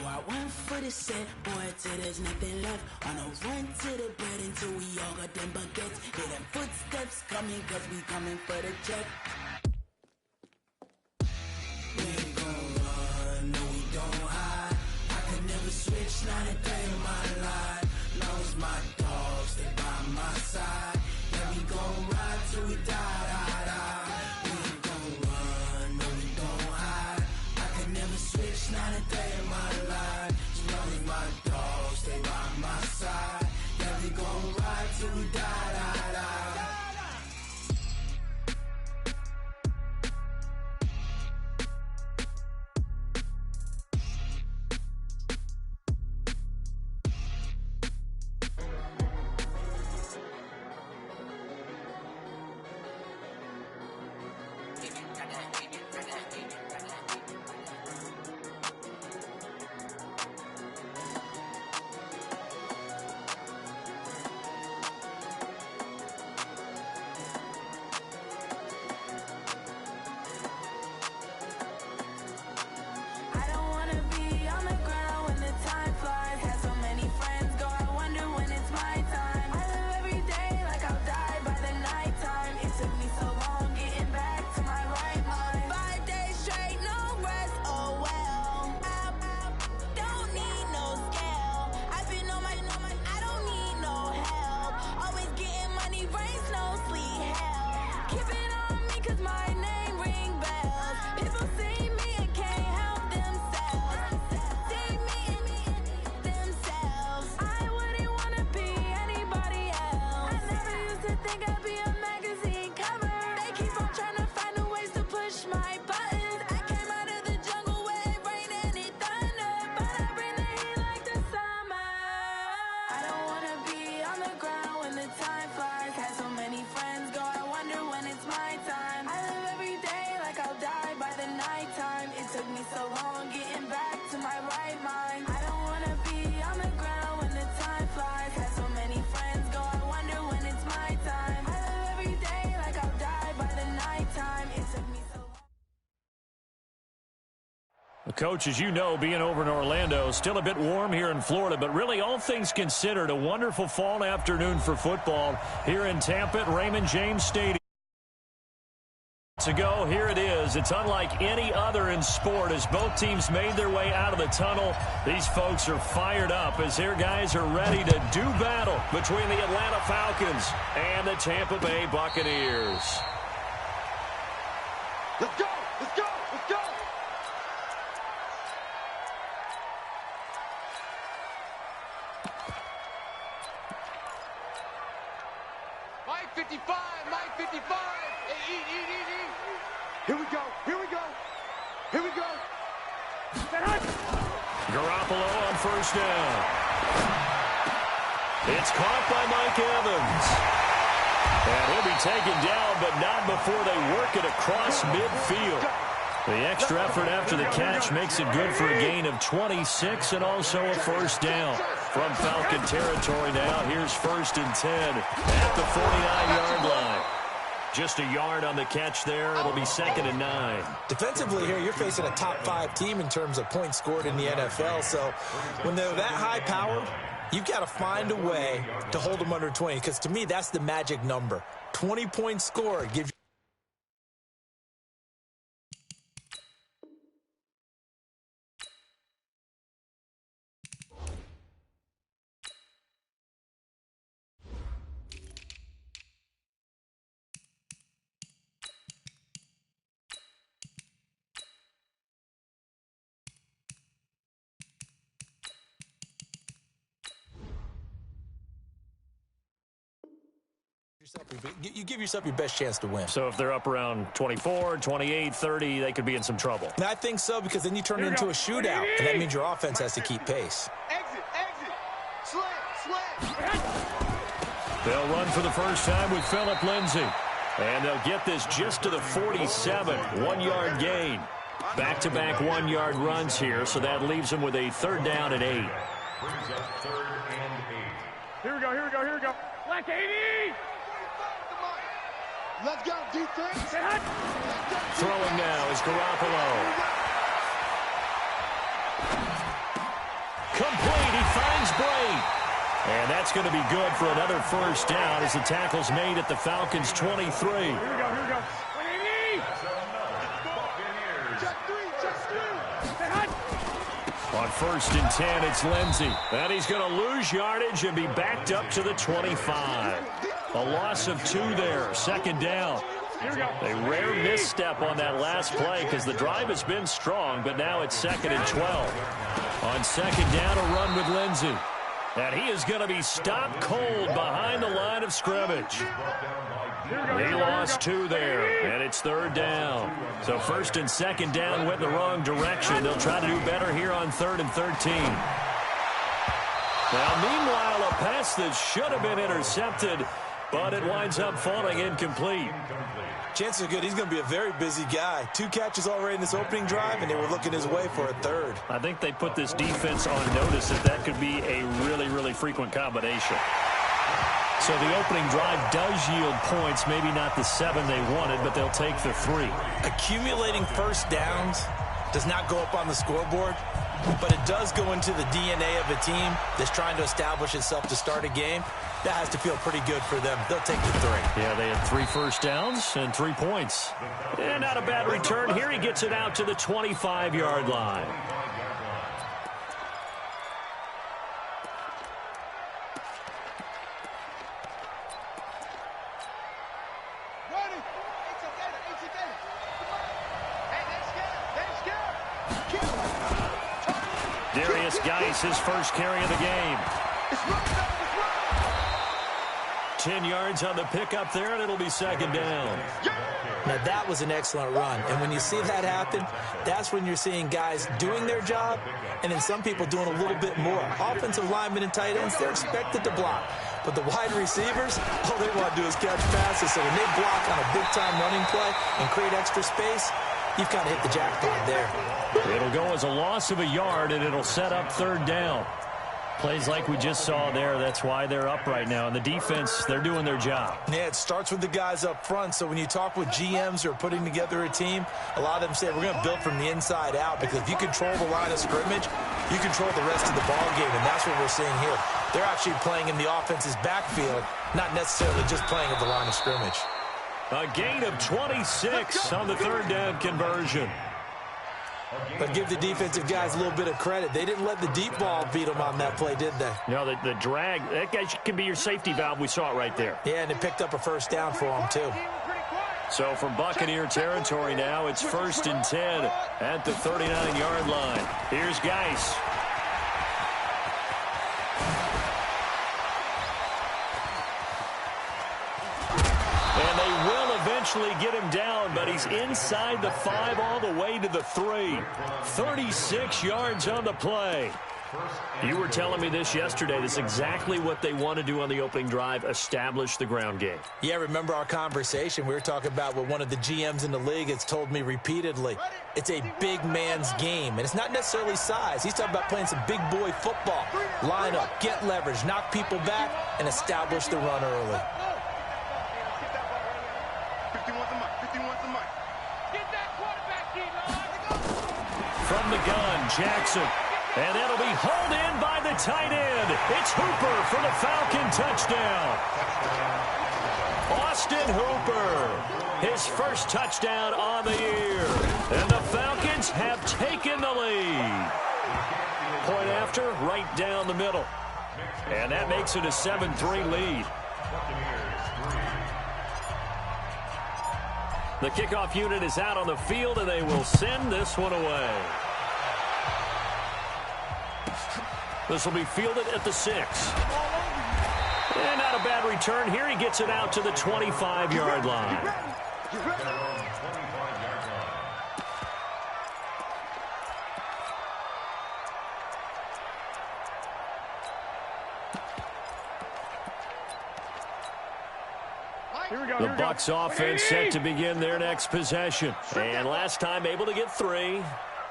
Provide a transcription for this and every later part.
I went for the set, boy, till there's nothing left. On a run to the bed until we all got them baguettes. Hear them footsteps coming, cause we coming for the check. We ain't gon' run, no we don't hide. I could never switch, not a day in my life. Long as my dogs, stay by my side. Yeah, we gon' ride till we die, die, die. We ain't gon' run, no we don't hide. I could never switch, not a day in my life. As long as my dogs stay by my side. Yeah, we gon' ride till we die, die, die. Coach, as you know, being over in Orlando, still a bit warm here in Florida, but really all things considered, a wonderful fall afternoon for football here in Tampa at Raymond James Stadium. To go, here it is. It's unlike any other in sport as both teams made their way out of the tunnel. These folks are fired up as their guys are ready to do battle between the Atlanta Falcons and the Tampa Bay Buccaneers. Let's go! Let's go! Let's go! Mike 55! Mike 55! Hey, eat! Here we go! Here we go! Here we go! Garoppolo on first down. It's caught by Mike Evans. And he'll be taken down, but not before they work it across midfield. The extra effort after the catch makes it good for a gain of 26 and also a first down. From Falcon territory now, here's 1st and 10 at the 49-yard line. Just a yard on the catch there. It'll be 2nd and 9. Defensively here, you're facing a top 5 team in terms of points scored in the NFL. So when they're that high powered, you've got to find a way to hold them under 20. Because to me, that's the magic number. 20 points scored gives you give yourself your best chance to win. So if they're up around 24, 28, 30, they could be in some trouble. And I think so, because then you turn it into a shootout, and that means your offense has to keep pace. Exit! Slam! They'll run for the first time with Phillip Lindsay. And they'll get this just to the 47, 1-yard gain. Back-to-back 1-yard runs here, so that leaves them with a 3rd down and 8. Brings up 3rd and 8. Here we go. Black 80! Let's go, defense! Throwing now is Garoppolo. complete. He finds Bray. And that's going to be good for another first down as the tackle's made at the Falcons' 23. Here we go, here we go. On 1st and 10, it's Lindsey. And he's going to lose yardage and be backed up to the 25. A loss of 2 there, 2nd down. A rare misstep on that last play because the drive has been strong, but now it's 2nd and 12. On 2nd down, a run with Lindsey. And he is going to be stopped cold behind the line of scrimmage. He lost 2 there, and it's 3rd down. So 1st and 2nd down went in the wrong direction. They'll try to do better here on 3rd and 13. Now, meanwhile, a pass that should have been intercepted, but it winds up falling incomplete. Chances are good he's going to be a very busy guy. 2 catches already in this opening drive, and they were looking his way for a 3rd. I think they put this defense on notice that could be a really, really frequent combination. So the opening drive does yield points, maybe not the 7 they wanted, but they'll take the 3. Accumulating first downs does not go up on the scoreboard, but it does go into the DNA of a team that's trying to establish itself to start a game. That has to feel pretty good for them. They'll take the 3. Yeah, they had 3 first downs and 3 points. And not a bad return. Here he gets it out to the 25-yard line. His first carry of the game. 10 yards on the pickup there, and it'll be 2nd down. Now, that was an excellent run. And when you see that happen, that's when you're seeing guys doing their job and then some people doing a little bit more. Offensive linemen and tight ends, they're expected to block. But the wide receivers, all they want to do is catch passes. So when they block on a big-time running play and create extra space, you've kind of hit the jackpot there. It'll go as a loss of a yard, and it'll set up 3rd down. Plays like we just saw there. That's why they're up right now. And the defense, they're doing their job. Yeah, it starts with the guys up front. So when you talk with GMs who are putting together a team, a lot of them say we're going to build from the inside out, because if you control the line of scrimmage, you control the rest of the ball game, and that's what we're seeing here. They're actually playing in the offense's backfield, not necessarily just playing at the line of scrimmage. A gain of 26 on the 3rd down conversion. But give the defensive guys a little bit of credit. They didn't let the deep ball beat them on that play, did they? No, the drag, that guy can be your safety valve. We saw it right there. Yeah, and it picked up a first down for them, too. So from Buccaneer territory now, it's 1st and 10 at the 39-yard line. Here's Geis. And they will eventually get him down, but he's inside the 5 all the way to the 3. 36 yards on the play. You were telling me this yesterday. This is exactly what they want to do on the opening drive, establish the ground game. Yeah, remember our conversation? We were talking about what one of the GMs in the league has told me repeatedly. It's a big man's game, and it's not necessarily size. He's talking about playing some big boy football. Line up, get leverage, knock people back, and establish the run early. From the gun, Jackson. And that'll be hauled in by the tight end. It's Hooper for the Falcon touchdown. Austin Hooper, his first touchdown on the year. And the Falcons have taken the lead. Point after, right down the middle. And that makes it a 7-3 lead. The kickoff unit is out on the field, and they will send this one away. This will be fielded at the 6. And not a bad return. Here he gets it out to the 25-yard line. The Bucs offense set to begin their next possession. And last time able to get 3.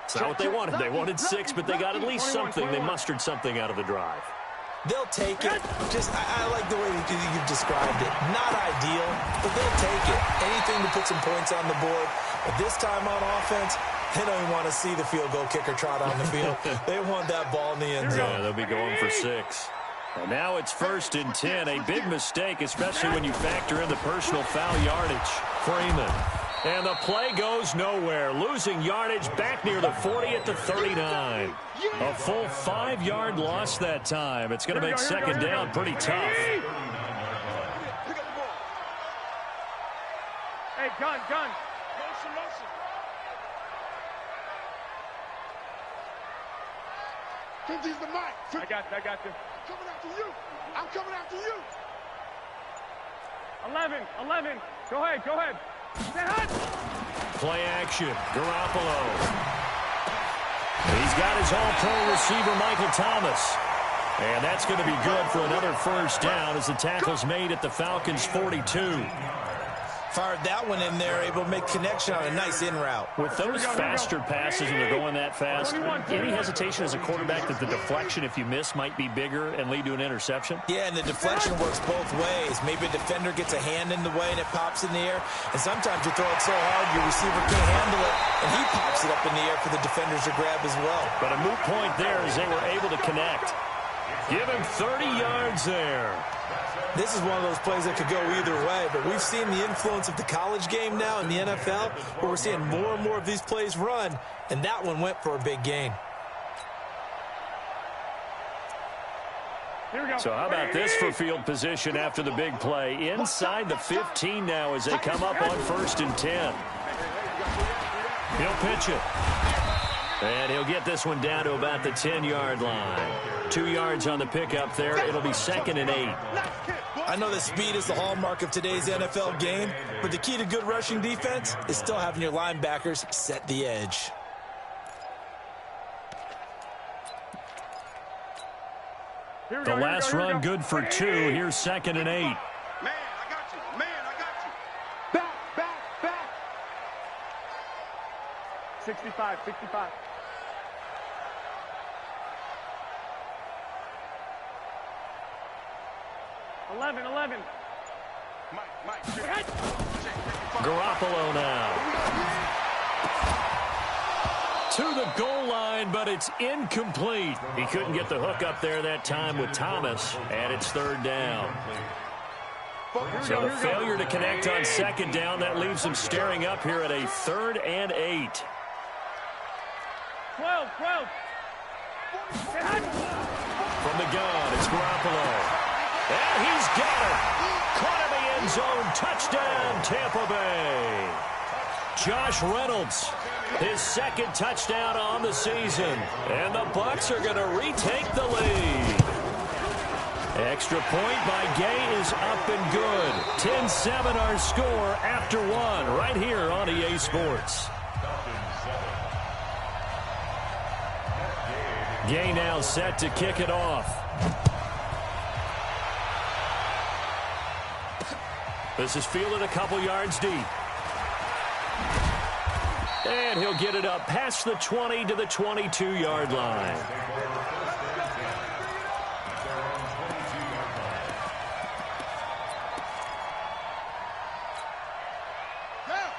It's not what they wanted. They wanted 6, but they got at least something. They mustered something out of the drive. They'll take it. I like the way you've described it. Not ideal, but they'll take it. Anything to put some points on the board. But this time on offense, They don't even want to see the field goal kicker trot on the field. They want that ball in the end zone. Yeah, they'll be going for 6. And now it's 1st and 10. A big mistake, especially when you factor in the personal foul yardage. Freeman. And the play goes nowhere. Losing yardage back near the 40 at the 39. A full 5-yard loss that time. It's going to make second down pretty tough. Hey, gun. Motion. Kenji's the mic. I got you. I'm coming after you. 11. Go ahead. Play action. Garoppolo. He's got his all-pro receiver, Michael Thomas. And that's going to be good for another first down as the tackle's made at the Falcons' 42. Fired that one in there, able to make connection on a nice in route. With those faster passes when they're going that fast, any hesitation as a quarterback that the deflection, if you miss, might be bigger and lead to an interception? Yeah, and the deflection works both ways. Maybe a defender gets a hand in the way and it pops in the air. And sometimes you throw it so hard your receiver can't handle it, and he pops it up in the air for the defenders to grab as well. But a moot point there as they were able to connect. Give him 30 yards there. This is one of those plays that could go either way, but we've seen the influence of the college game now in the NFL, where we're seeing more and more of these plays run, and that one went for a big gain. So how about this for field position after the big play? Inside the 15 now as they come up on 1st and 10. He'll pitch it. And he'll get this one down to about the 10-yard line. 2 yards on the pickup there. It'll be 2nd and 8. I know that speed is the hallmark of today's NFL game, but the key to good rushing defense is still having your linebackers set the edge. The last run good for 2. Here's 2nd and 8. Man, I got you. Back. 65. 11. Mike. Garoppolo now. To the goal line, but it's incomplete. He couldn't get the hook up there that time with Thomas, and it's 3rd down. So the failure to connect on 2nd down, that leaves him staring up here at a 3rd and 8. 12. From the gun, it's Garoppolo. And he's got it. Caught in the end zone. Touchdown, Tampa Bay. Josh Reynolds, his 2nd touchdown on the season. And the Bucs are going to retake the lead. Extra point by Gay is up and good. 10-7 our score after 1 right here on EA Sports. Gay now set to kick it off. This is fielded a couple yards deep. And he'll get it up past the 20 to the 22-yard line.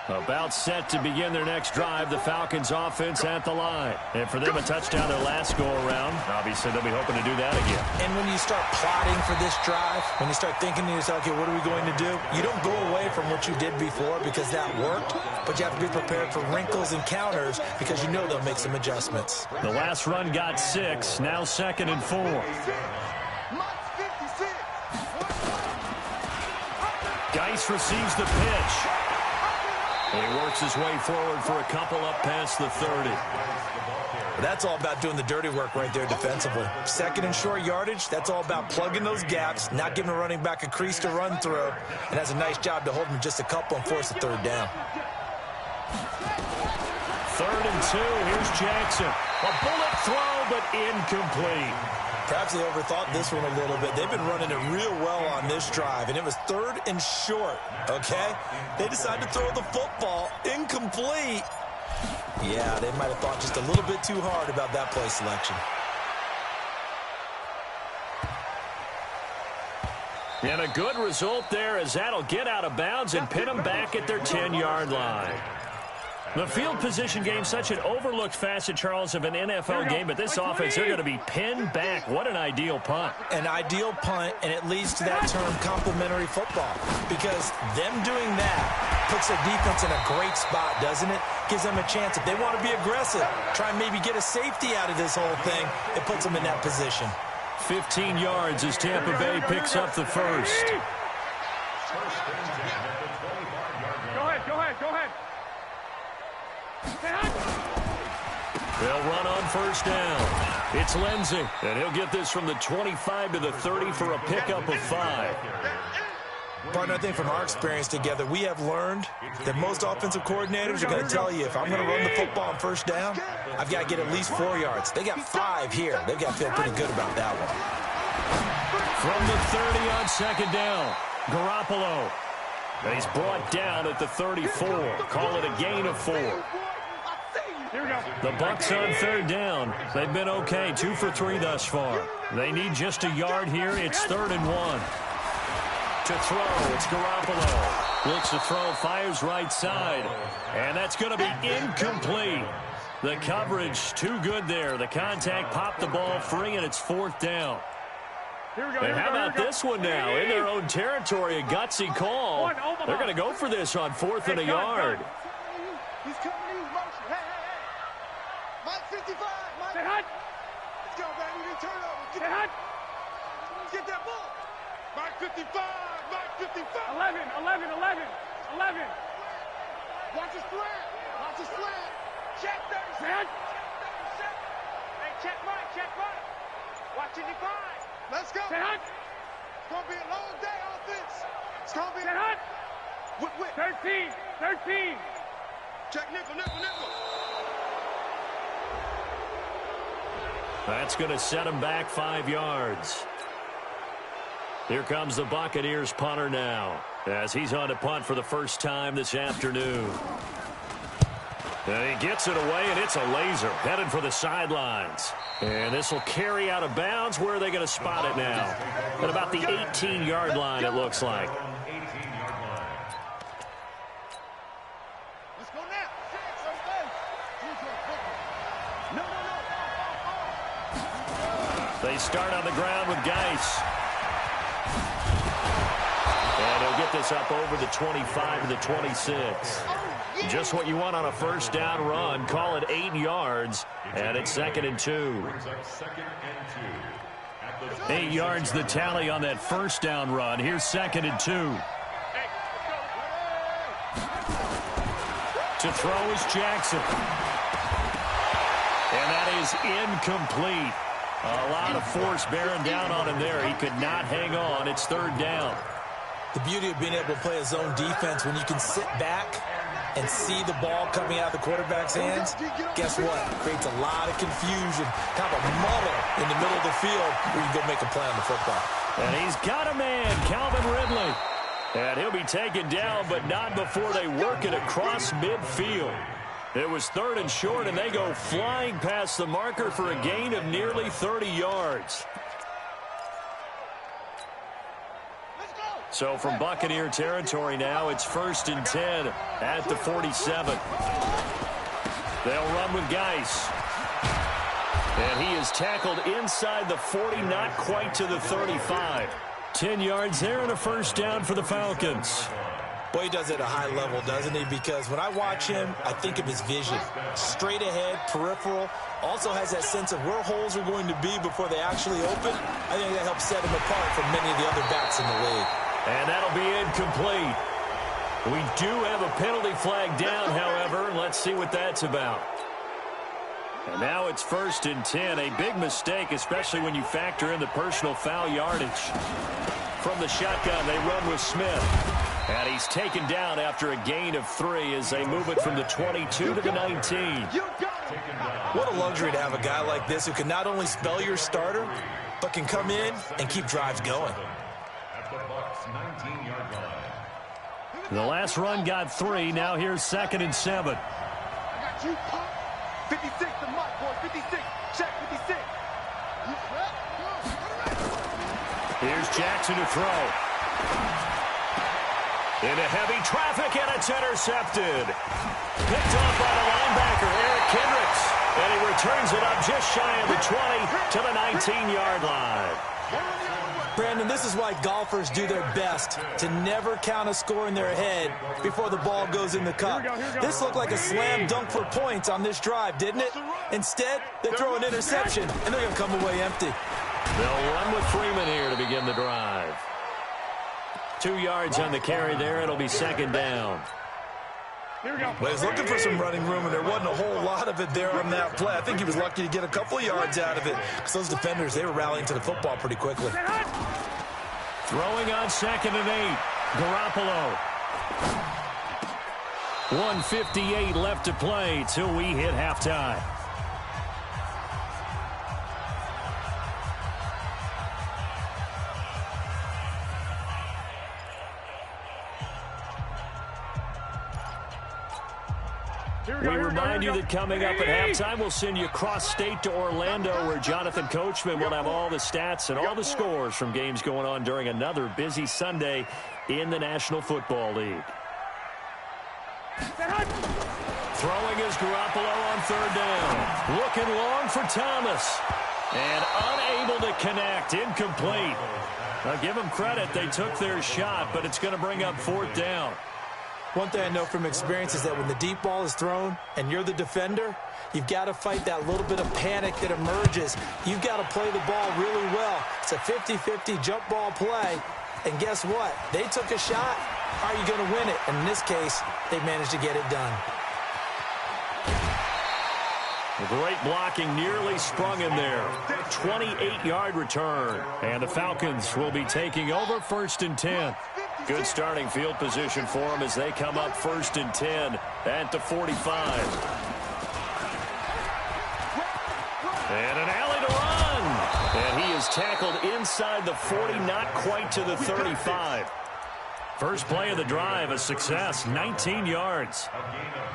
About set to begin their next drive, the Falcons offense at the line. And for them, a touchdown their last go-around. Obviously, they'll be hoping to do that again. And when you start plotting for this drive, when you start thinking to yourself, okay, what are we going to do? You don't go away from what you did before because that worked, but you have to be prepared for wrinkles and counters because you know they'll make some adjustments. The last run got 6, now 2nd and 4. Geis receives the pitch. And he works his way forward for a couple up past the 30. That's all about doing the dirty work right there defensively. 2nd and short yardage, that's all about plugging those gaps, not giving a running back a crease to run through, and has a nice job to hold him just a couple and force a 3rd down. 3rd and 2, here's Jackson. A bullet throw, but incomplete. Perhaps they overthought this one a little bit. They've been running it real well on this drive, and it was 3rd and short, okay? They decided to throw the football incomplete. Yeah, they might have thought just a little bit too hard about that play selection. And a good result there as that'll get out of bounds and pin them back at their 10-yard line. The field position game, such an overlooked facet, Charles, of an NFL game, but this offense, they're going to be pinned back. What an ideal punt. An ideal punt, and it leads to that term complementary football, because them doing that puts their defense in a great spot, doesn't it? Gives them a chance. If they want to be aggressive, try and maybe get a safety out of this whole thing, it puts them in that position. 15 yards as Tampa Bay picks up the first. Go ahead. They'll run on first down. It's Lindsey, and he'll get this from the 25 to the 30 for a pickup of 5. Partner, I think from our experience together, we have learned that most offensive coordinators are going to tell you, if I'm going to run the football on first down, I've got to get at least 4 yards. They got 5 here. They've got to feel pretty good about that one. From the 30 on second down, Garoppolo. And he's brought down at the 34. Call it a gain of 4. Here we go. The Bucs on third down. They've been okay, 2 for 3 thus far. They need just a yard here. It's 3rd and 1. To throw, it's Garoppolo. Looks to throw, fires right side. And that's going to be incomplete. The coverage too good there. The contact popped the ball free, and it's 4th down. And how about this one now? In their own territory, a gutsy call. They're going to go for this on 4th and a yard. He's coming to you, motion. Hey. Mike 55. Mike. Say hot. Let's go, baby. We need turnover. Say hot. Get that ball. Mike 55. Mike 55. 11. Watch his slant. Watch his slant. Check 37. Say hot. Hey, check Mike. Watching the 5. Let's go. Say hot. It's going to be a long day, offense. It's going to be Say hot. Whip. 13. Check nickel. That's going to set him back 5 yards. Here comes the Buccaneers punter now, as he's on to punt for the first time this afternoon. And he gets it away, and it's a laser headed for the sidelines. And this will carry out of bounds. Where are they going to spot it now? At about the 18-yard line, it looks like. Let's go now. They start on the ground with Geis. And he'll get this up over the 25 to the 26. Just what you want on a first down run. Call it 8 yards, and it's 2nd and 2. 8 yards the tally on that first down run. Here's 2nd and 2. To throw is Jackson. And that is incomplete. A lot of force bearing down on him there. He could not hang on. It's 3rd down. The beauty of being able to play a zone defense, when you can sit back and see the ball coming out of the quarterback's hands, guess what? Creates a lot of confusion, kind of a muddle in the middle of the field where you can go make a play on the football. And he's got a man, Calvin Ridley. And he'll be taken down, but not before they work it across midfield. It was 3rd and short, and they go flying past the marker for a gain of nearly 30 yards. So from Buccaneer territory now, it's 1st and 10 at the 47. They'll run with Geis. And he is tackled inside the 40, not quite to the 35. 10 yards there and a first down for the Falcons. Boy, he does it at a high level, doesn't he? Because when I watch him, I think of his vision. Straight ahead, peripheral. Also has that sense of where holes are going to be before they actually open. I think that helps set him apart from many of the other backs in the league. And that'll be incomplete. We do have a penalty flag down, however. Let's see what that's about. And now it's 1st and 10. A big mistake, especially when you factor in the personal foul yardage. From the shotgun, they run with Smith. And he's taken down after a gain of 3 as they move it from the 22 to the 19. What a luxury to have a guy like this who can not only spell your starter, but can come in and keep drives going. The last run got 3. Now here's 2nd and 7. I got you, pop. 56 to Mike, boy. 56. Check 56. Here's Jackson to throw. Into heavy traffic, and it's intercepted. Picked off by the linebacker, Eric Kendricks. And he returns it up just shy of the 20 to the 19-yard line. Brandon, this is why golfers do their best to never count a score in their head before the ball goes in the cup. This looked like a slam dunk for points on this drive, didn't it? Instead, they throw an interception, and they're going to come away empty. They'll run with Freeman here to begin the drive. 2 yards on the carry there. It'll be second down. Well, he's looking for some running room, and there wasn't a whole lot of it there on that play. I think he was lucky to get a couple of yards out of it because those defenders, they were rallying to the football pretty quickly. Throwing on 2nd and 8. Garoppolo. 1:58 left to play till we hit halftime. We remind you that coming up at halftime, we'll send you cross-state to Orlando, where Jonathan Coachman will have all the stats and all the scores from games going on during another busy Sunday in the National Football League. Throwing is Garoppolo on 3rd down. Looking long for Thomas. And unable to connect. Incomplete. I'll give them credit. They took their shot, but it's going to bring up 4th down. One thing I know from experience is that when the deep ball is thrown and you're the defender, you've got to fight that little bit of panic that emerges. You've got to play the ball really well. It's a 50-50 jump ball play. And guess what? They took a shot. Are you going to win it? And in this case, they managed to get it done. Great blocking, nearly sprung in there. 28-yard return. And the Falcons will be taking over 1st and 10. Good starting field position for them as they come up 1st and 10 at the 45. And an alley to run. And he is tackled inside the 40, not quite to the 35. First play of the drive, a success, 19 yards.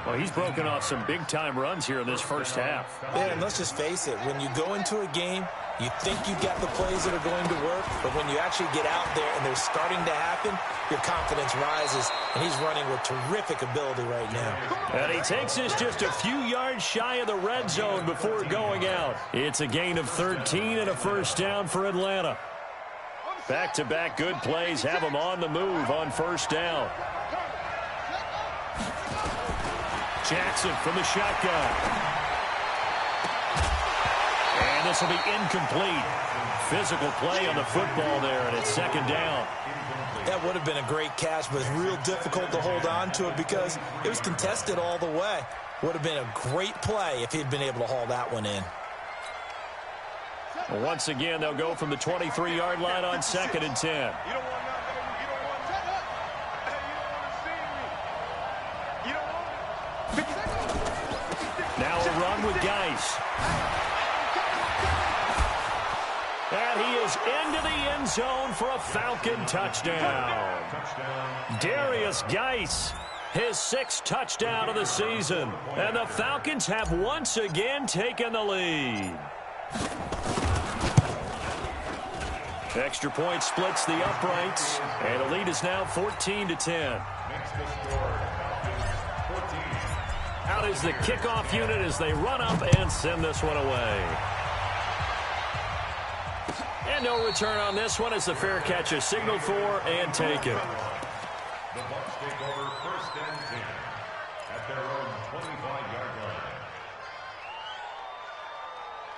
Well, he's broken off some big-time runs here in this first half. Yeah, and let's just face it. When you go into a game, you think you've got the plays that are going to work, but when you actually get out there and they're starting to happen, your confidence rises, and he's running with terrific ability right now. And he takes this just a few yards shy of the red zone before going out. It's a gain of 13 and a 1st down for Atlanta. Back-to-back good plays have them on the move on 1st down. Jackson from the shotgun. And this will be incomplete. Physical play on the football there, and it's 2nd down. That would have been a great catch, but it's real difficult to hold on to it because it was contested all the way. Would have been a great play if he'd been able to haul that one in. Once again, they'll go from the 23-yard line on 2nd and 10. Now a run with Geis. And he is into the end zone for a Falcon touchdown. Darius Geis, his 6th touchdown of the season. And the Falcons have once again taken the lead. Extra point splits the uprights, and the lead is now 14-10. Out is the kickoff unit as they run up and send this one away. And no return on this one as the fair catch is signaled for and taken. The Bucs take over 1st and 10 at their own 25-yard line.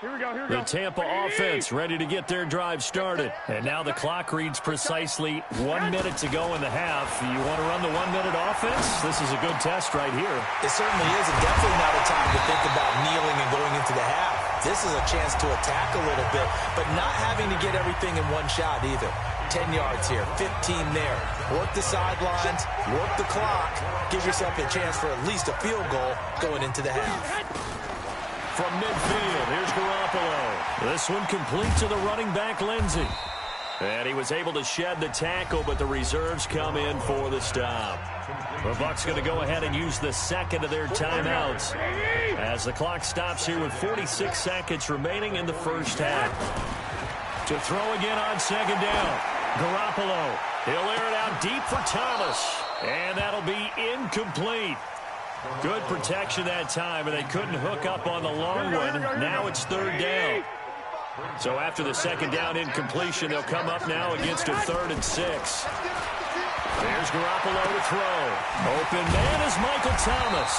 Here we go, here we The go. Tampa offense ready to get their drive started. And now the clock reads precisely 1 minute to go in the half. You want to run the 1-minute offense? This is a good test right here. It certainly is, and definitely not a time to think about kneeling and going into the half. This is a chance to attack a little bit, but not having to get everything in one shot either. 10 yards here, 15 there. Work the sidelines, work the clock. Give yourself a chance for at least a field goal going into the half. From midfield, here's Garoppolo. This one complete to the running back, Lindsey. And he was able to shed the tackle, but the reserves come in for the stop. The Bucs going to go ahead and use the 2nd of their timeouts as the clock stops here with 46 seconds remaining in the first half. To throw again on 2nd down. Garoppolo. He'll air it out deep for Thomas. And that'll be incomplete. Good protection that time, and they couldn't hook up on the long one. Now it's third down. So after the second down incompletion, they'll come up now against a 3rd and 6. There's Garoppolo to throw. Open man is Michael Thomas.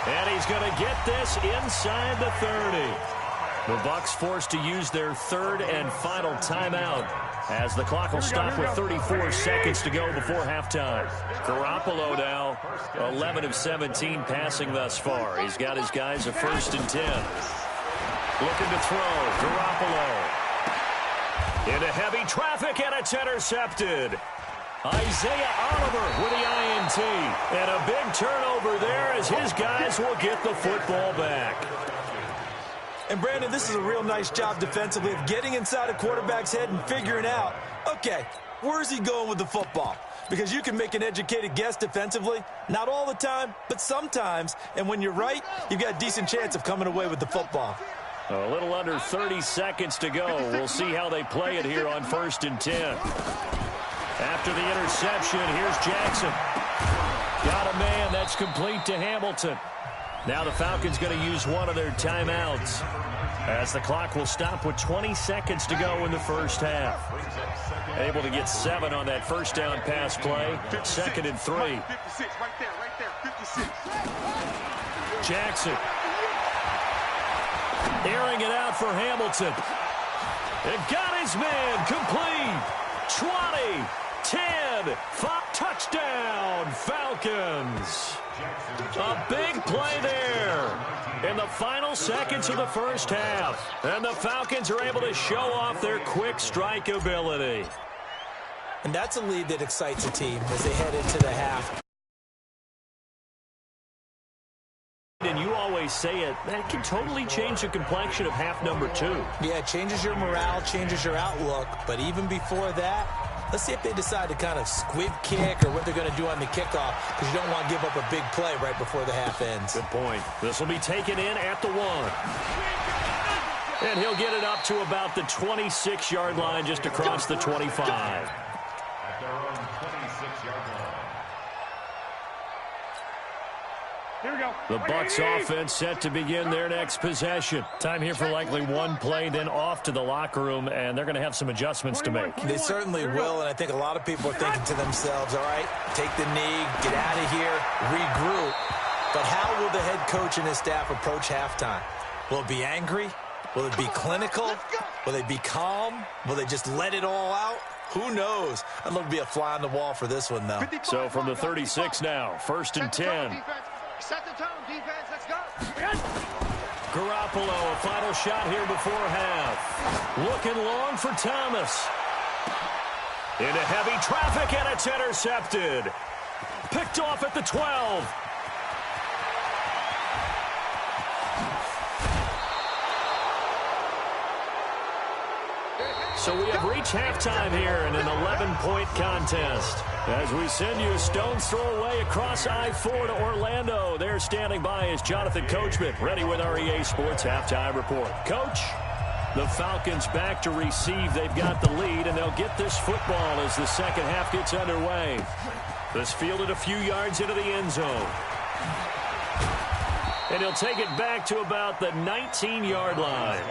And he's going to get this inside the 30. The Bucs forced to use their 3rd and final timeout, as the clock will stop with 34 seconds to go before halftime. Garoppolo now 11 of 17 passing thus far. He's got his guys a 1st and 10. Looking to throw. Garoppolo into heavy traffic, and it's intercepted. Isaiah Oliver with the INT. And a big turnover there as his guys will get the football back. And, Brandon, this is a real nice job defensively of getting inside a quarterback's head and figuring out, okay, where's he going with the football? Because you can make an educated guess defensively. Not all the time, but sometimes. And when you're right, you've got a decent chance of coming away with the football. A little under 30 seconds to go. We'll see how they play it here on 1st and 10. After the interception, here's Jackson. Got a man that's complete to Hamilton. Now the Falcons going to use one of their timeouts, as the clock will stop with 20 seconds to go in the first half. Able to get 7 on that first down pass play. 2nd and 3. 56, right there, 56. Jackson. Airing it out for Hamilton. It got his man complete. 20, 10, 5, touchdown, Falcons. A big play there in the final seconds of the first half. And the Falcons are able to show off their quick strike ability. And that's a lead that excites a team as they head into the half. And you always say it, that can totally change the complexion of half number 2. Yeah, it changes your morale, changes your outlook. But even before that, let's see if they decide to kind of squib kick or what they're going to do on the kickoff, because you don't want to give up a big play right before the half ends. Good point. This will be taken in at the 1. And he'll get it up to about the 26-yard line, just across the 25. At their own 26-yard line. Here we go. The Bucs offense set to begin their next possession. Time here for likely one play, then off to the locker room, and they're going to have some adjustments to make. They certainly will, and I think a lot of people are thinking to themselves, all right, take the knee, get out of here, regroup. But how will the head coach and his staff approach halftime? Will it be angry? Will it be clinical? Will they be calm? Will they just let it all out? Who knows? I'd love to be a fly on the wall for this one, though. So from the 36 now, 1st and 10. Set the tone, defense. Let's go. Garoppolo, a final shot here before half. Looking long for Thomas. Into heavy traffic, and it's intercepted. Picked off at the 12. So we have reached halftime here in an 11-point contest. As we send you a stone's throw away across I-4 to Orlando. There standing by is Jonathan Coachman, ready with our EA Sports Halftime Report. Coach, the Falcons back to receive. They've got the lead, and they'll get this football as the second half gets underway. This fielded a few yards into the end zone. And he'll take it back to about the 19-yard line.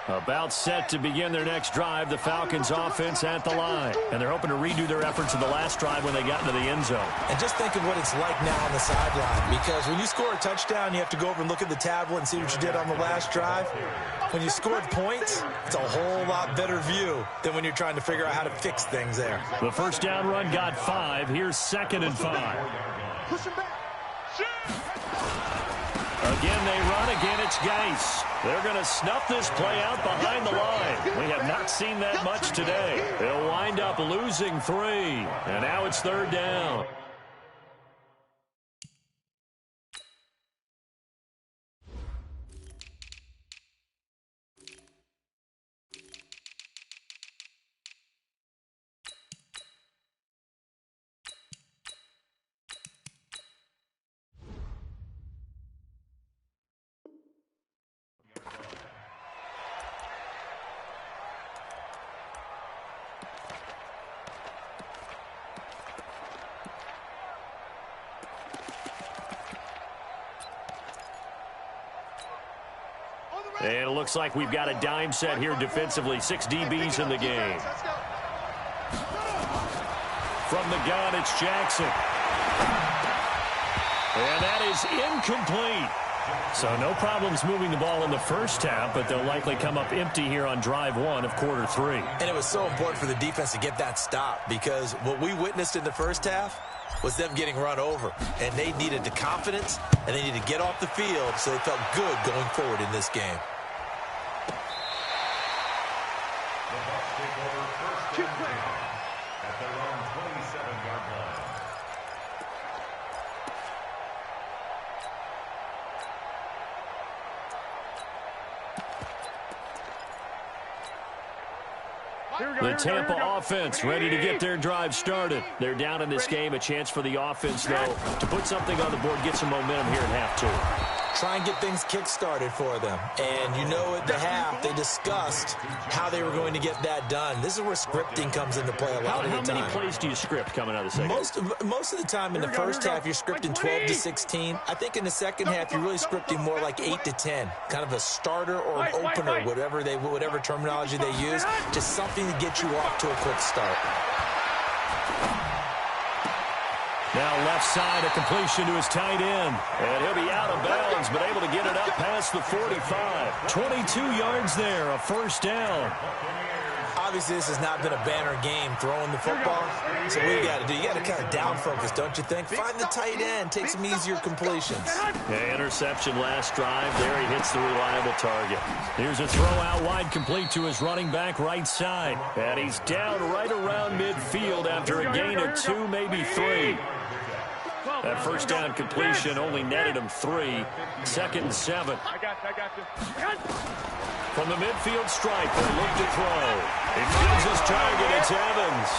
About set to begin their next drive, the Falcons offense at the line. And they're hoping to redo their efforts in the last drive when they got into the end zone. And just think of what it's like now on the sideline, because when you score a touchdown, you have to go over and look at the tablet and see what you did on the last drive. When you scored points, it's a whole lot better view than when you're trying to figure out how to fix things there. The first down run got 5. Here's 2nd and 5. Push him back. Again, they run. Again, it's Geis. They're going to snuff this play out behind the line. We have not seen that much today. They'll wind up losing 3. And now it's 3rd down. And it looks like we've got a dime set here defensively. 6 DBs in the game. From the gun, it's Jackson. And that is incomplete. So no problems moving the ball in the first half, but they'll likely come up empty here on drive 1 of quarter 3. And it was so important for the defense to get that stop, because what we witnessed in the first half was them getting run over. And they needed the confidence, and they needed to get off the field so they felt good going forward in this game. The Bucs take over first and 10 at their own 27-yard line. The Tampa offense ready to get their drive started. They're down in this game. A chance for the offense, though, to put something on the board, get some momentum here in half 2. Try and get things kick-started for them. And you know at the half, they discussed how they were going to get that done. This is where scripting comes into play a lot of the time. How many plays do you script coming out of the second? Most of the time in the first half, you're scripting 12 to 16. I think in the second half, you're really scripting more like 8 to 10. Kind of a starter or an opener, whatever terminology they use. Just something to get you off to a quick start. Now left side, a completion to his tight end. And he'll be out of bounds, but able to get it up past the 45. 22 yards there, a first down. Obviously, this has not been a banner game throwing the football. So what you got to do, you got to kind of down focus, don't you think? Find the tight end, take some easier completions. Yeah, interception last drive. There he hits the reliable target. Here's a throw out wide, complete to his running back right side. And he's down right around midfield after a gain of 2, maybe 3. That first down completion only netted him 3. 2nd and 7. I got you. From the midfield stripe, they look to throw. He finds his target. It's Evans.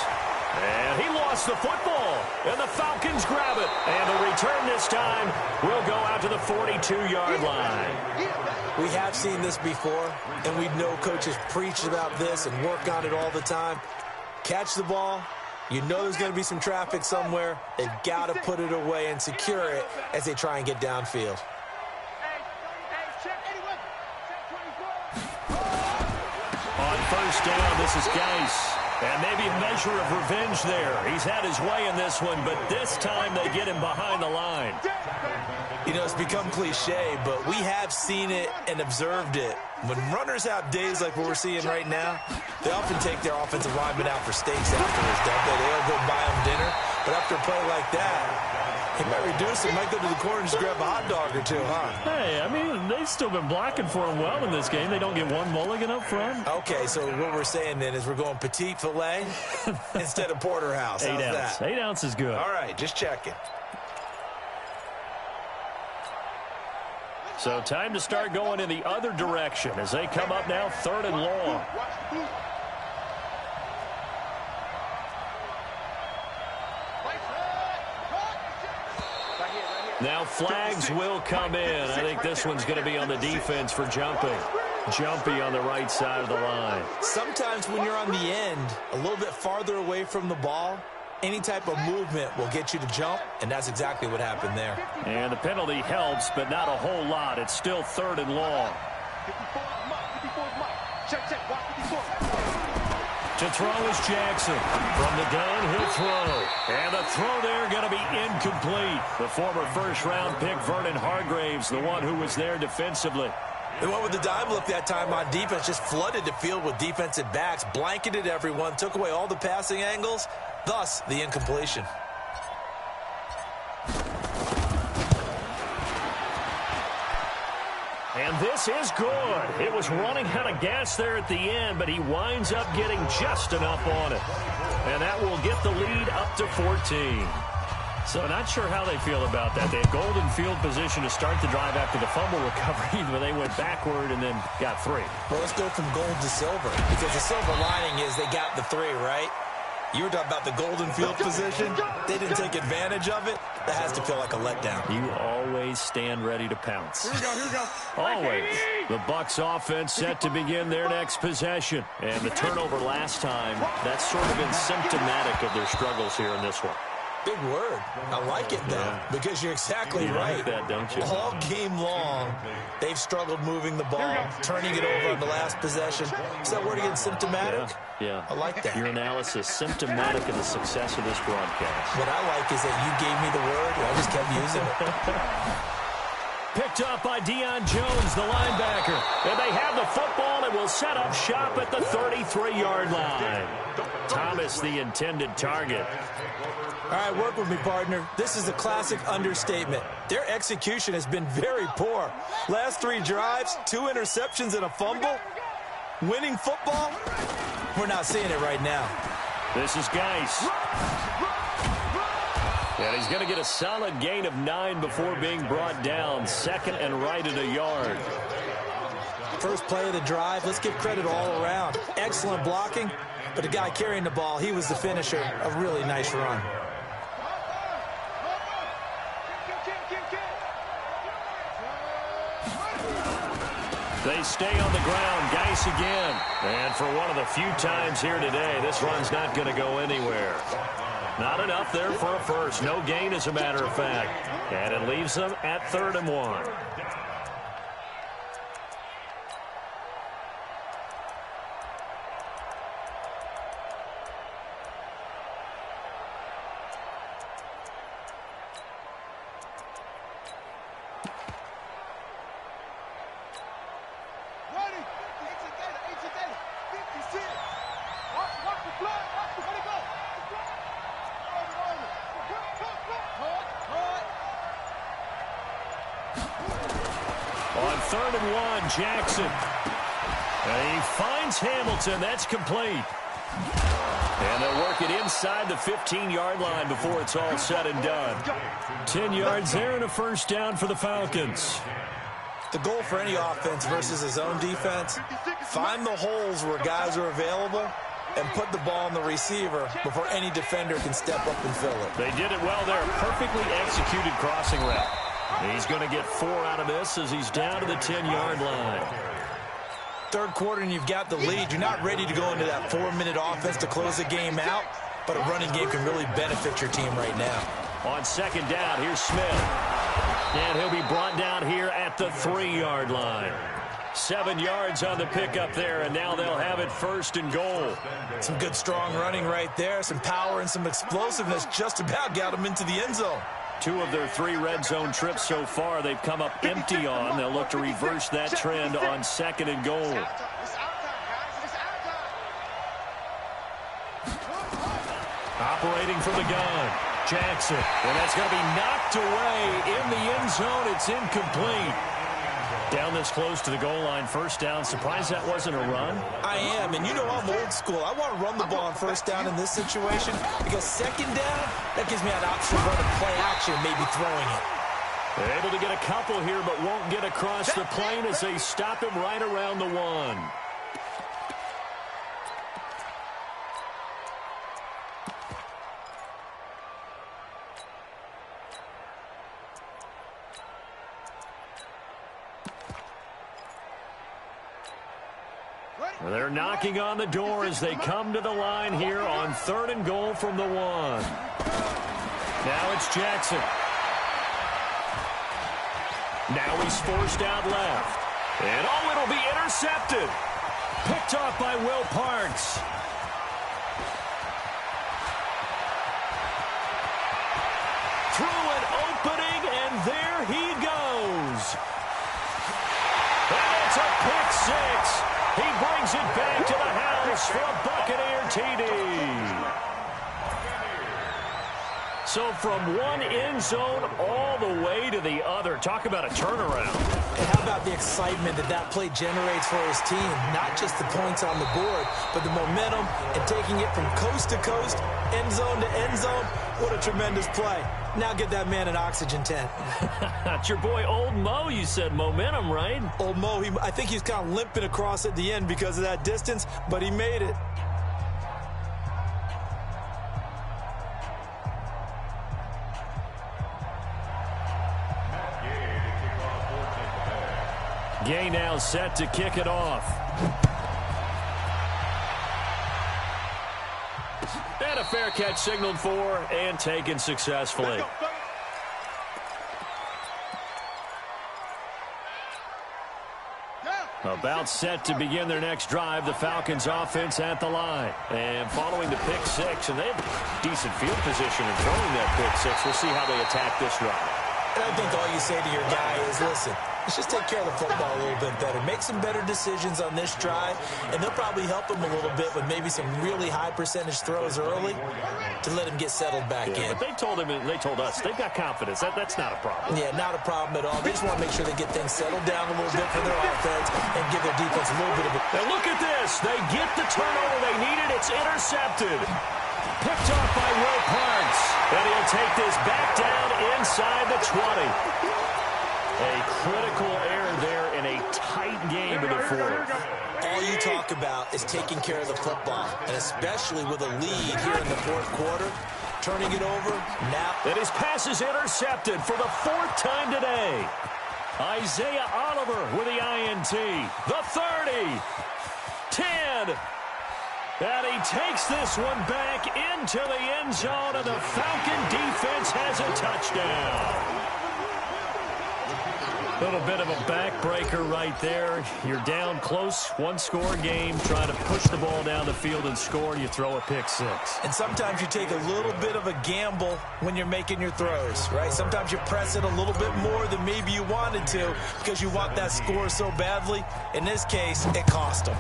And he lost the football. And the Falcons grab it. And the return this time will go out to the 42-yard line. We have seen this before, and we know coaches preach about this and work on it all the time. Catch the ball. You know there's going to be some traffic somewhere. They've got to put it away and secure it as they try and get downfield. On first down, this is Geis. And maybe a measure of revenge there. He's had his way in this one, but this time they get him behind the line. You know, it's become cliche, but we have seen it and observed it. When runners have days like what we're seeing right now, they often take their offensive linemen out for steaks afterwards, don't they? They all go buy them dinner. But after a play like that, he might reduce it, might go to the corner and just grab a hot dog or two, huh? Hey, I mean, they've still been blocking for him well in this game. They don't get one mulligan up front. Okay, so what we're saying then is we're going petite filet instead of porterhouse. How's 8 ounce. that? 8 ounce is good. All right, just checking. So time to start going in the other direction as they come up now 3rd and long. Now flags will come in. I think this one's going to be on the defense for jumping. Jumpy on the right side of the line. Sometimes when you're on the end, a little bit farther away from the ball, any type of movement will get you to jump, and that's exactly what happened there. And the penalty helps, but not a whole lot. It's still 3rd and long. To throw is Jackson. From the gun, he'll throw. And the throw there going to be incomplete. The former first-round pick, Vernon Hargraves, the one who was there defensively. They went with the dime look that time on defense, just flooded the field with defensive backs, blanketed everyone, took away all the passing angles, thus the incompletion. And this is good. It was running out of gas there at the end, but he winds up getting just enough on it. And that will get the lead up to 14. So not sure how they feel about that. They had golden field position to start the drive after the fumble recovery, but they went backward and then got 3. Well, let's go from gold to silver, because the silver lining is they got the 3, right? You were talking about the golden field position. They didn't take advantage of it. That has to feel like a letdown. You always stand ready to pounce. Here we go. Always. The Bucs offense set to begin their next possession. And the turnover last time, that's sort of been symptomatic of their struggles here in this one. Big word. I like it, though, because you're exactly right. Like that, don't you? All game long, they've struggled moving the ball, turning it over on the last possession. Is that word again, symptomatic? Yeah. I like that. Your analysis, symptomatic of the success of this broadcast. What I like is that you gave me the word, and I just kept using it. Picked up by Deion Jones, the linebacker. And they have the football and will set up shop at the 33-yard line. Thomas, the intended target. All right, work with me, partner. This is a classic understatement. Their execution has been very poor. Last 3 drives, 2 interceptions and a fumble. Winning football? We're not seeing it right now. This is Geis. And he's going to get a solid gain of 9 before being brought down. Second and right at a yard. First play of the drive. Let's give credit all around. Excellent blocking, but the guy carrying the ball, he was the finisher. A really nice run. They stay on the ground. Geis again. And for one of the few times here today, this run's not going to go anywhere. Not enough there for a first. No gain, as a matter of fact. And it leaves them at 3rd and 1. On 3rd and 1, Jackson. And he finds Hamilton. That's complete. And they'll work it inside the 15-yard line before it's all said and done. 10 yards there and a first down for the Falcons. The goal for any offense versus his own defense, find the holes where guys are available and put the ball on the receiver before any defender can step up and fill it. They did it well there. Perfectly executed crossing route. He's going to get 4 out of this as he's down to the 10-yard line. Third quarter and you've got the lead. You're not ready to go into that 4-minute offense to close the game out, but a running game can really benefit your team right now. On 2nd down, here's Smith. And he'll be brought down here at the 3-yard line. 7 yards on the pickup there, and now they'll have it 1st and goal. Some good, strong running right there. Some power and some explosiveness just about got them into the end zone. 2 of their 3 red zone trips so far they've come up empty on. They'll look to reverse that trend on 2nd and goal. Operating from the gun, Jackson. And that's going to be knocked away in the end zone. It's incomplete. Down this close to the goal line, first down. Surprised that wasn't a run? I am, and you know I'm old school. I want to run the ball on first down in this situation because 2nd down, that gives me an option to run a play action, maybe throwing it. They're able to get a couple here, but won't get across the plane as they stop him right around the 1. They're knocking on the door as they come to the line here on 3rd and goal from the 1. Now it's Jackson. Now he's forced out left. And oh, it'll be intercepted. Picked off by Will Parks. Through an opening, and there he goes. And it's a pick 6. He brings it back to the house for a Buccaneer TD. So from one end zone all the way to the other. Talk about a turnaround. And how about the excitement that play generates for his team? Not just the points on the board, but the momentum and taking it from coast to coast, end zone to end zone. What a tremendous play. Now get that man an oxygen tent. It's your boy Old Mo, you said. Momentum, right? Old Mo, I think he's kind of limping across at the end because of that distance, but he made it. Gay now set to kick it off. And a fair catch signaled for and taken successfully. About set to begin their next drive, the Falcons offense at the line. And following the pick six, and they have decent field position in throwing that pick six. We'll see how they attack this drive. And I think all you say to your guy is, listen, let's just take care of the football a little bit better. Make some better decisions on this drive, and they'll probably help him a little bit with maybe some really high percentage throws early to let him get settled back in. But they told us, they've got confidence. That's not a problem. Yeah, not a problem at all. They just want to make sure they get things settled down a little bit for their offense and give their defense a little bit of a... And look at this. They get the turnover they needed. It's intercepted. Picked off by Will Parks. And he'll take this back down inside the 20. A critical error there in a tight game in the fourth. All you talk about is taking care of the football, and especially with a lead here in the fourth quarter, turning it over now. And his pass is intercepted for the fourth time today. Isaiah Oliver with the INT. The 30. 10. And he takes this one back into the end zone, and the Falcon defense has a touchdown. A little bit of a backbreaker right there. You're down close, one-score game, trying to push the ball down the field and score, and you throw a pick six. And sometimes you take a little bit of a gamble when you're making your throws, right? Sometimes you press it a little bit more than maybe you wanted to because you want that score so badly. In this case, it cost them.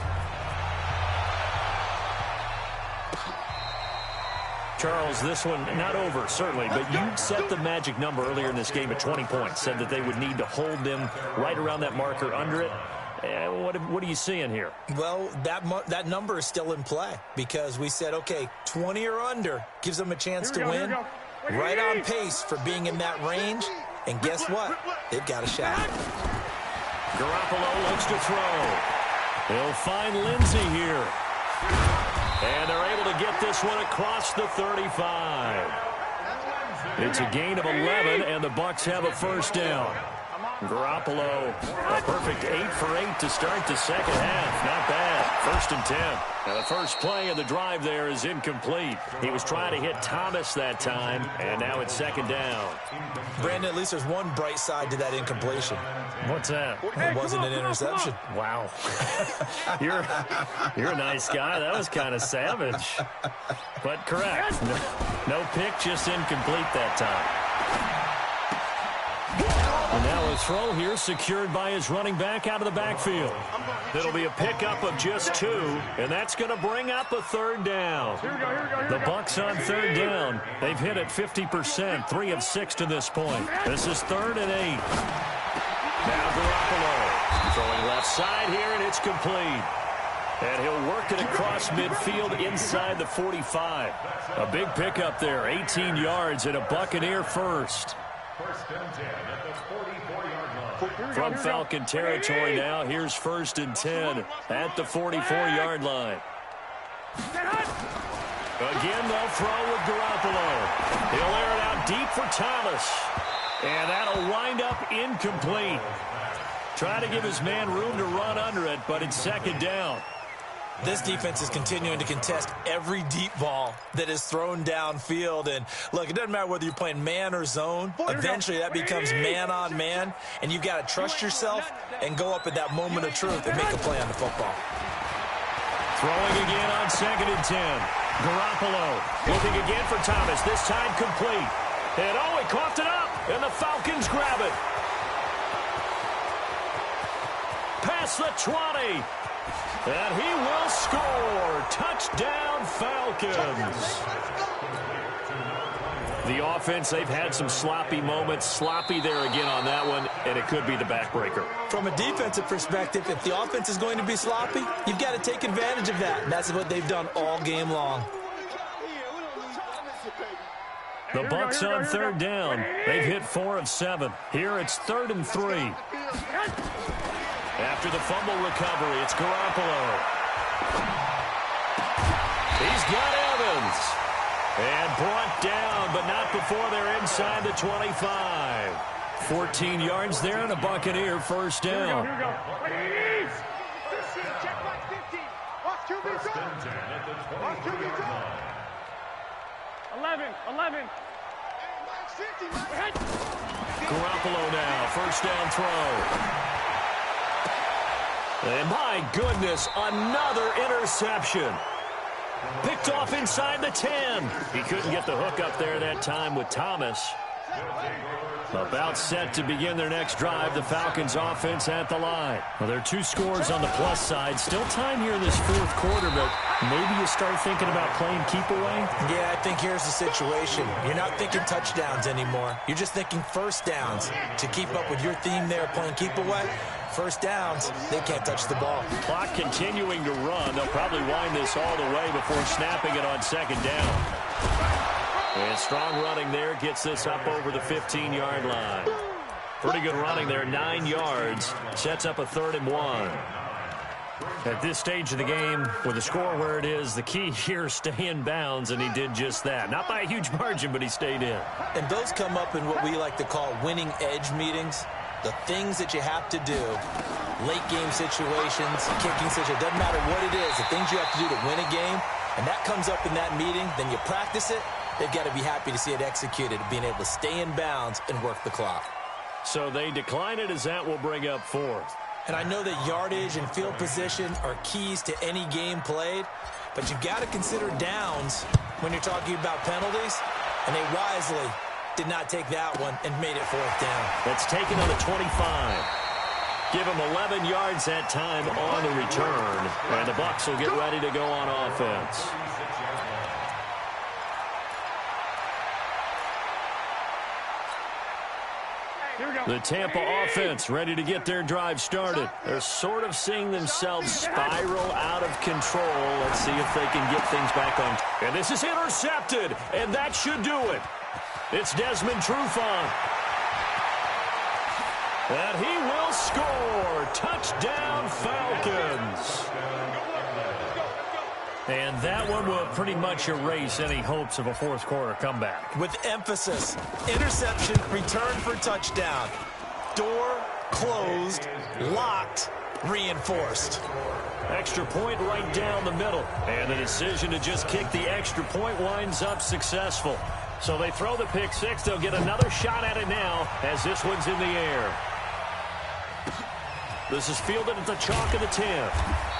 Charles, this one not over, certainly, but you set the magic number earlier in this game at 20 points, said that they would need to hold them right around that marker under it. What are you seeing here? Well, that number is still in play because we said, okay, 20 or under gives them a chance to win. Right on pace for being in that range. And guess what? They've got a shot. Garoppolo looks to throw. He'll find Lindsey here. And they're able to get this one across the 35. It's a gain of 11, and the Bucs have a first down. Garoppolo, a perfect 8 for 8 to start the second half. Not bad. First and 10. Now, the first play of the drive there is incomplete. He was trying to hit Thomas that time, and now it's second down. Brandon, at least there's one bright side to that incompletion. What's that? It wasn't an interception. Wow. You're a nice guy. That was kind of savage. But correct. No pick, just incomplete that time. And now a throw here secured by his running back out of the backfield. It'll be a pickup of just 2, and that's going to bring up a third down. The Bucs on third down. They've hit it 50%, 3 of 6 to this point. This is 3rd and 8. Now Garoppolo throwing left side here, and it's complete. And he'll work it across midfield inside the 45. A big pickup there, 18 yards and a Buccaneer first. First and 10 at the 44-yard line. From Falcon territory now, here's 1st and 10 at the 44-yard line. Again, they'll throw with Garoppolo. He'll air it out deep for Thomas. And that'll wind up incomplete. Try to give his man room to run under it, but it's second down. This defense is continuing to contest every deep ball that is thrown downfield. And, look, it doesn't matter whether you're playing man or zone. Eventually, that becomes man-on-man, and you've got to trust yourself and go up at that moment of truth and make a play on the football. Throwing again on 2nd and 10. Garoppolo looking again for Thomas, this time complete. And, oh, he coughed it up, and the Falcons grab it. Past the 20. And he will score. Touchdown, Falcons. The offense, they've had some sloppy moments. Sloppy there again on that one, and it could be the backbreaker. From a defensive perspective, if the offense is going to be sloppy, you've got to take advantage of that. And that's what they've done all game long. The Bucs on third down. They've hit 4 of 7. Here it's 3rd and 3. After the fumble recovery, it's Garoppolo. He's got Evans. And brought down, but not before they're inside the 25. 14 yards there and a Buccaneer first down. First and 10 at the 23-yard line. 11. Garoppolo now, first down throw. And my goodness, another interception. Picked off inside the 10. He couldn't get the hook up there that time with Thomas. About set to begin their next drive, the Falcons offense at the line. Well, there are 2 scores on the plus side. Still time here in this fourth quarter, but maybe you start thinking about playing keep away? Yeah, I think here's the situation. You're not thinking touchdowns anymore. You're just thinking first downs. To keep up with your theme there, playing keep away, first downs, they can't touch the ball. Clock continuing to run. They'll probably wind this all the way before snapping it on second down. And strong running there gets this up over the 15-yard line. Pretty good running there, 9 yards. Sets up a 3rd and 1. At this stage of the game, with the score where it is, the key here is stay in bounds, and he did just that. Not by a huge margin, but he stayed in. And those come up in what we like to call winning edge meetings. The things that you have to do, late game situations, kicking situations, doesn't matter what it is, the things you have to do to win a game, and that comes up in that meeting, then you practice it. They've got to be happy to see it executed, being able to stay in bounds and work the clock. So they decline it as that will bring up 4th. And I know that yardage and field position are keys to any game played, but you've got to consider downs when you're talking about penalties, and they wisely did not take that one and made it 4th down. That's taken on the 25. Give him 11 yards that time on the return, and the Bucs will get ready to go on offense. The Tampa offense ready to get their drive started. They're sort of seeing themselves spiral out of control. Let's see if they can get things back on. And this is intercepted, and that should do it. It's Desmond Trufant. And he will score. Touchdown, Falcons. And that one will pretty much erase any hopes of a fourth quarter comeback. With emphasis, interception, return for touchdown. Door closed, locked, reinforced. Extra point right down the middle. And the decision to just kick the extra point winds up successful. So they throw the pick six. They'll get another shot at it now as this one's in the air. This is fielded at the chalk of the 10.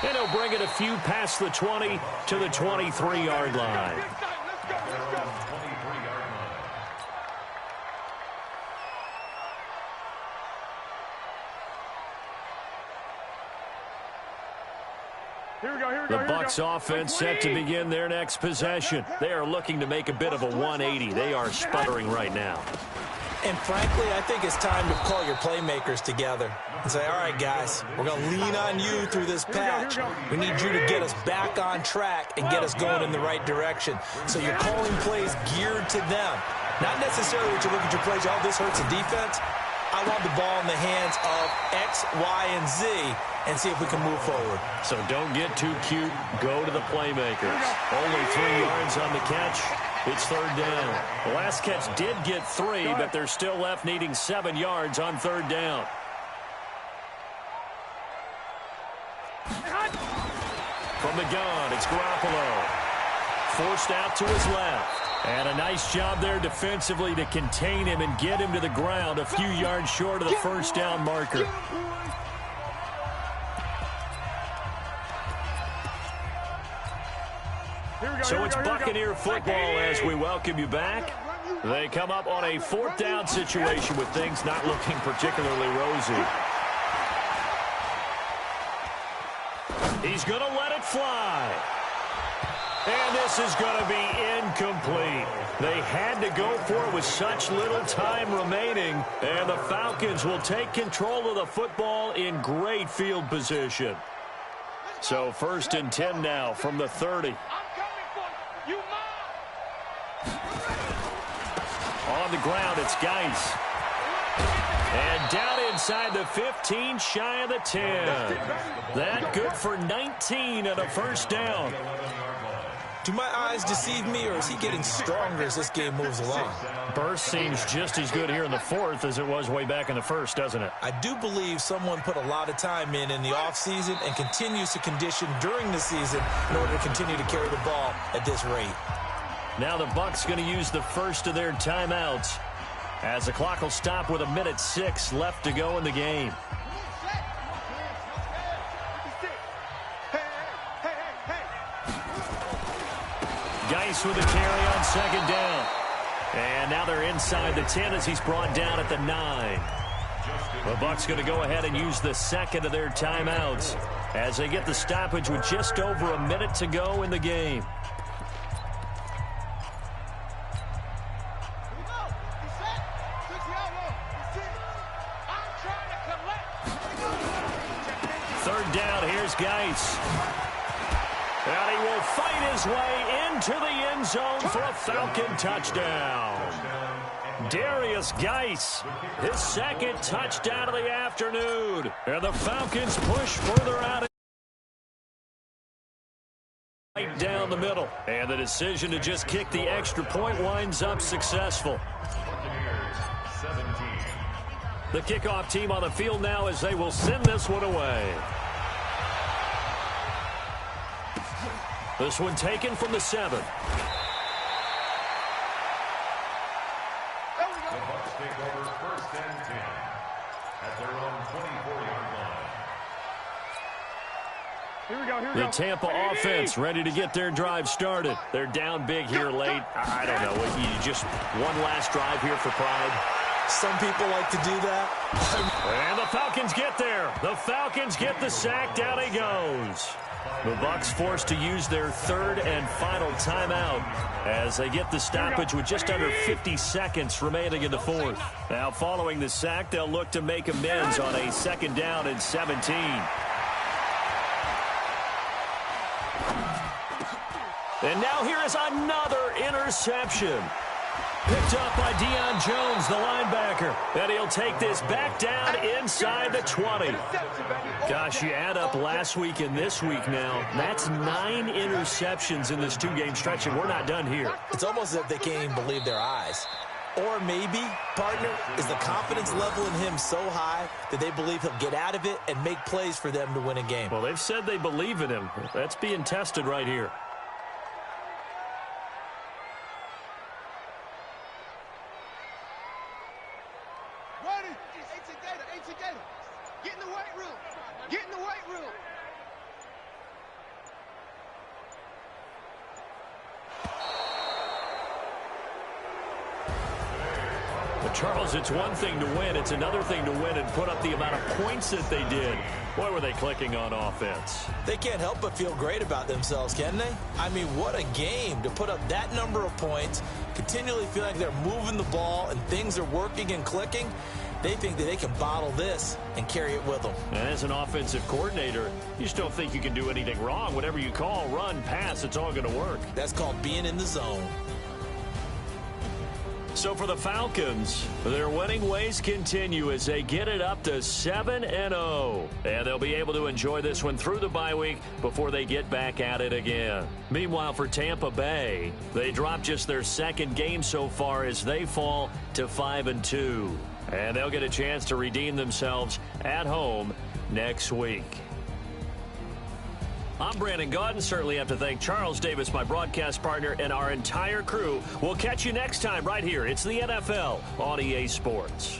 And he'll bring it a few past the 20 to the 23-yard line. The Bucs offense set to begin their next possession. They are looking to make a bit of a 180. They are sputtering right now. And frankly, I think it's time to call your playmakers together and say, all right, guys, we're going to lean on you through this patch. We need you to get us back on track and get us going in the right direction. So you're calling plays geared to them. Not necessarily that you look at your plays, oh, this hurts the defense. I want the ball in the hands of X, Y, and Z and see if we can move forward. So don't get too cute. Go to the playmakers. Only 3 yards on the catch. It's third down. The last catch did get 3, but they're still left needing 7 yards on third down. From the gun, it's Garoppolo. Forced out to his left. And a nice job there defensively to contain him and get him to the ground a few yards short of the first down marker. So it's Buccaneer football as we welcome you back. They come up on a fourth down situation with things not looking particularly rosy. He's going to let it fly. And this is going to be incomplete. They had to go for it with such little time remaining. And the Falcons will take control of the football in great field position. So 1st and 10 now from the 30. On the ground, it's Geis. And down inside the 15, shy of the 10. That good for 19 and a first down. Do my eyes deceive me, or is he getting stronger as this game moves along? Burst seems just as good here in the fourth as it was way back in the first, doesn't it? I do believe someone put a lot of time in the offseason and continues to condition during the season in order to continue to carry the ball at this rate. Now the Bucs going to use the first of their timeouts as the clock will stop with 1:06 left to go in the game. Geis with a carry on second down. And now they're inside the 10 as he's brought down at the 9. The Bucs going to go ahead and use the second of their timeouts as they get the stoppage with just over a minute to go in the game. Third down, here's Geis. And he will fight his way into the end zone for a Falcon touchdown. Darius Geis, his second touchdown of the afternoon. And the Falcons push further out right down the middle. And the decision to just kick the extra point winds up successful. The kickoff team on the field now as they will send this one away. This one taken from the 7. The Bucs take over first and 10 at their own 24-yard line. Here we go. The Tampa offense ready to get their drive started. They're down big here late. I don't know. You just one last drive here for pride. Some people like to do that. And the Falcons get there. The Falcons get the sack. Down he goes. The Bucs forced to use their third and final timeout as they get the stoppage with just under 50 seconds remaining in the fourth. Now following the sack, they'll look to make amends on a second down and 17. And now here is another interception. Picked up by Deion Jones, the linebacker. And he'll take this back down inside the 20. Gosh, you add up last week and this week now. That's 9 interceptions in this two-game stretch, and we're not done here. It's almost as if they can't even believe their eyes. Or maybe, partner, is the confidence level in him so high that they believe he'll get out of it and make plays for them to win a game. Well, they've said they believe in him. That's being tested right here. Charles, it's one thing to win. It's another thing to win and put up the amount of points that they did. Boy, were they clicking on offense. They can't help but feel great about themselves, can they? I mean, what a game to put up that number of points, continually feel like they're moving the ball and things are working and clicking. They think that they can bottle this and carry it with them. And as an offensive coordinator, you just don't think you can do anything wrong. Whatever you call, run, pass, it's all going to work. That's called being in the zone. So for the Falcons, their winning ways continue as they get it up to 7-0. And they'll be able to enjoy this one through the bye week before they get back at it again. Meanwhile, for Tampa Bay, they dropped just their second game so far as they fall to 5-2. And they'll get a chance to redeem themselves at home next week. I'm Brandon Gaudin. Certainly have to thank Charles Davis, my broadcast partner, and our entire crew. We'll catch you next time right here. It's the NFL on EA Sports.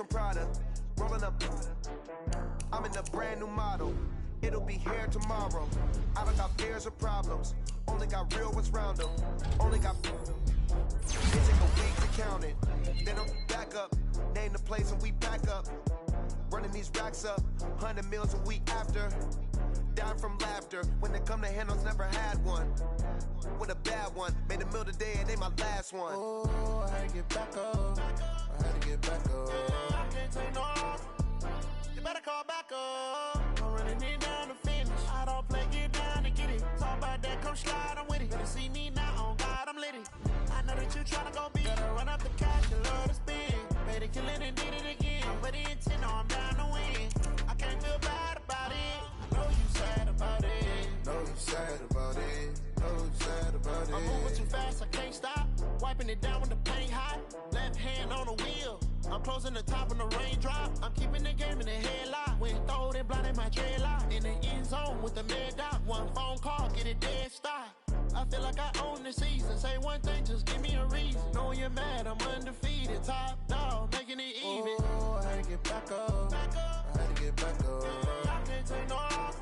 Prada, rolling up. I'm in a brand new model. It'll be here tomorrow. I don't got fears or problems. Only got real ones round them. Only got. It take a week to count it. Then I'm back up. Name the place and we back up. Running these racks up. 100 meals a week after. Down from laughter. When they come to handles, never had one. With a bad one. Made a meal today and they my last one. Oh, I had to get back up. I had to get back up. I can't take no loss. You better call back up. I'm running it down to finish. I don't play, get down and get it. Talk about that, come slide, I'm with it. Better see me now, on God, I'm litty. I know that you tryna go big. Better run up the cash, you love to spin. Made it, kill it, and did it again. But the intent, no, I'm down to win. I can't feel bad about it. I know you sad about it. Know you sad about it. Know you sad about it. I'm moving too fast, I can't stop. Wiping it down when the paint hot. Left hand on the wheel. I'm closing the top when the raindrop. I'm keeping the game in the headlock. When throwed and blinded my dreadlock. In the end zone with the mad dot. One phone call, get it dead stop. I feel like I own the season. Say one thing, just give me a reason. Knowing you're mad, I'm undefeated. Top dog, making it even. Oh, I had to get back up. I had to get back up. I can't take no loss.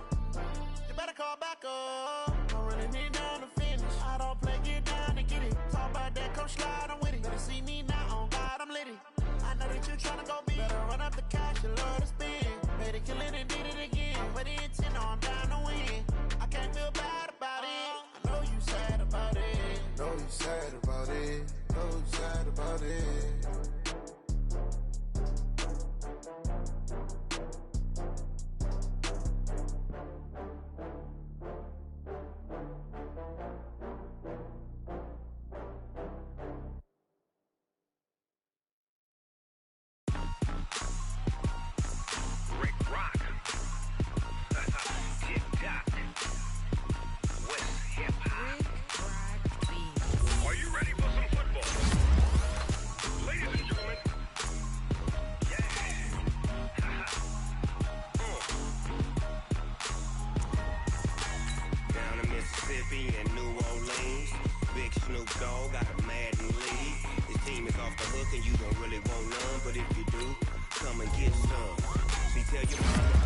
You better call back up. I'm running it down to finish. I don't play, get down and get it. Talk about that, come slide, I'm with it. Better see me now, on God, I'm litty. I know that you tryna go big. Better run up the cash, you love to spin. Made it, kill it, and did it again. But the intent, no, I'm down to win. I can't feel bad about it. I know you sad about it. Know you sad about it. Know you sad about it. And New Orleans, Big Snoop Dogg got a Madden league. His team is off the hook and you don't really want none, but if you do, come and get some. See, tell your mama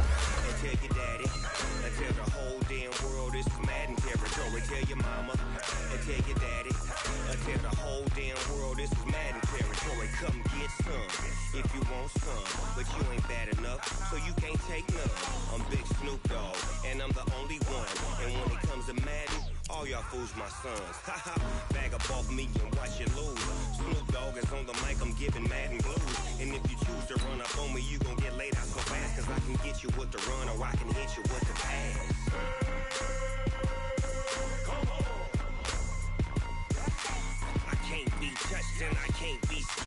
and tell your daddy and tell the whole damn world this is Madden territory. Tell your mama and tell your daddy and tell the whole damn world this is Madden territory. Come get some if you want some, but you ain't bad enough, so you can't take none. I'm Big Snoop Dogg and I'm the only one, and when it comes to Madden, all y'all fools my sons. Haha, bag up off me and watch you lose. Snoop Dogg is on the mic, I'm giving Madden blues. And if you choose to run up on me, you gon' get laid out so fast. Cause I can get you with the run or I can hit you with the pass.